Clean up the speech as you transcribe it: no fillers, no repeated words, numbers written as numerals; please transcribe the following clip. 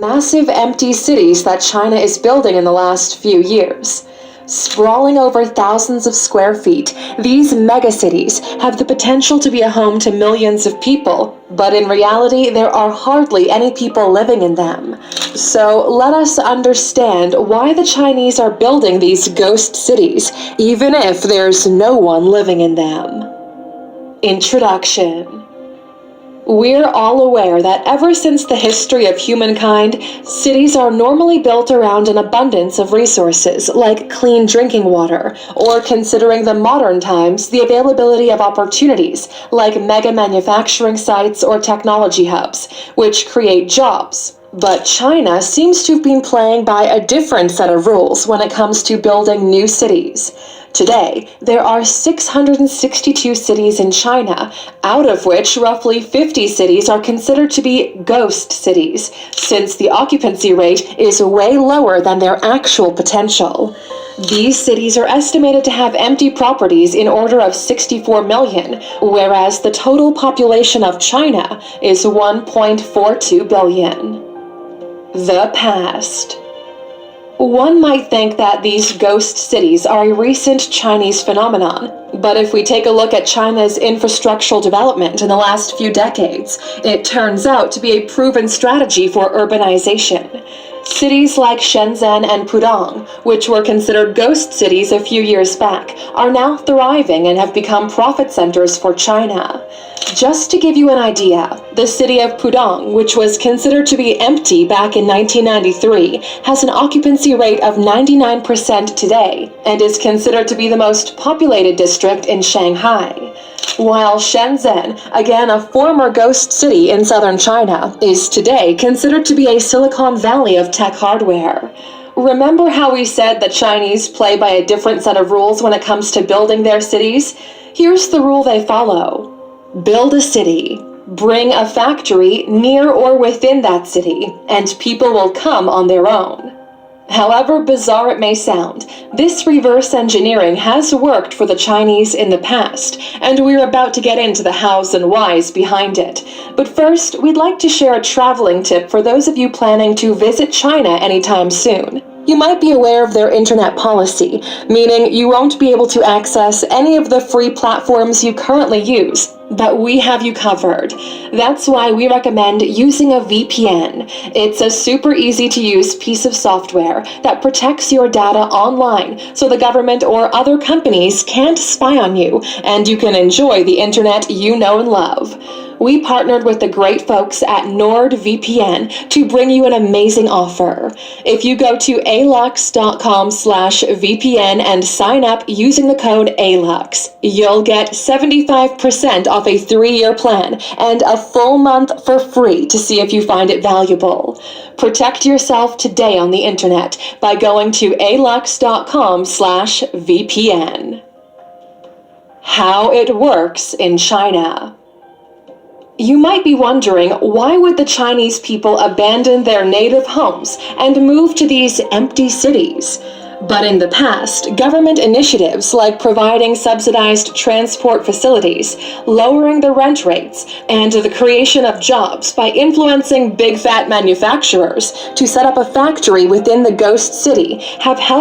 Massive empty cities that China is building in the last few years. Sprawling over thousands of square feet, these megacities have the potential to be a home to millions of people, but in reality, there are hardly any people living in them. So let us understand why the Chinese are building these ghost cities, even if there's no one living in them. Introduction. We're all aware that ever since the history of humankind, cities are normally built around an abundance of resources, like clean drinking water, or considering the modern times, the availability of opportunities, like mega manufacturing sites or technology hubs, which create jobs. But China seems to have been playing by a different set of rules when it comes to building new cities. Today, there are 662 cities in China, out of which roughly 50 cities are considered to be ghost cities, since the occupancy rate is way lower than their actual potential. These cities are estimated to have empty properties in order of 64 million, whereas the total population of China is 1.42 billion. The past. One might think that these ghost cities are a recent Chinese phenomenon, but if we take a look at China's infrastructural development in the last few decades, it turns out to be a proven strategy for urbanization. Cities like Shenzhen and Pudong, which were considered ghost cities a few years back, are now thriving and have become profit centers for China. Just to give you an idea, the city of Pudong, which was considered to be empty back in 1993, has an occupancy rate of 99% today and is considered to be the most populated district in Shanghai. While Shenzhen, again a former ghost city in southern China, is today considered to be a Silicon Valley of tech hardware. Remember how we said the Chinese play by a different set of rules when it comes to building their cities? Here's the rule they follow. Build a city. Bring a factory near or within that city, and people will come on their own. However bizarre it may sound, this reverse engineering has worked for the Chinese in the past, and we're about to get into the hows and whys behind it. But first, we'd like to share a traveling tip for those of you planning to visit China anytime soon. You might be aware of their internet policy, meaning you won't be able to access any of the free platforms you currently use, but we have you covered. That's why we recommend using a VPN. It's a super easy to use piece of software that protects your data online so the government or other companies can't spy on you and you can enjoy the internet you know and love. We partnered with the great folks at NordVPN to bring you an amazing offer. If you go to alux.com/VPN and sign up using the code ALUX, you'll get 75% off a 3-year plan and a full month for free to see if you find it valuable. Protect yourself today on the internet by going to alux.com/VPN. How it works in China. You might be wondering, why would the Chinese people abandon their native homes and move to these empty cities? But in the past, government initiatives like providing subsidized transport facilities, lowering the rent rates, and the creation of jobs by influencing big fat manufacturers to set up a factory within the ghost city have helped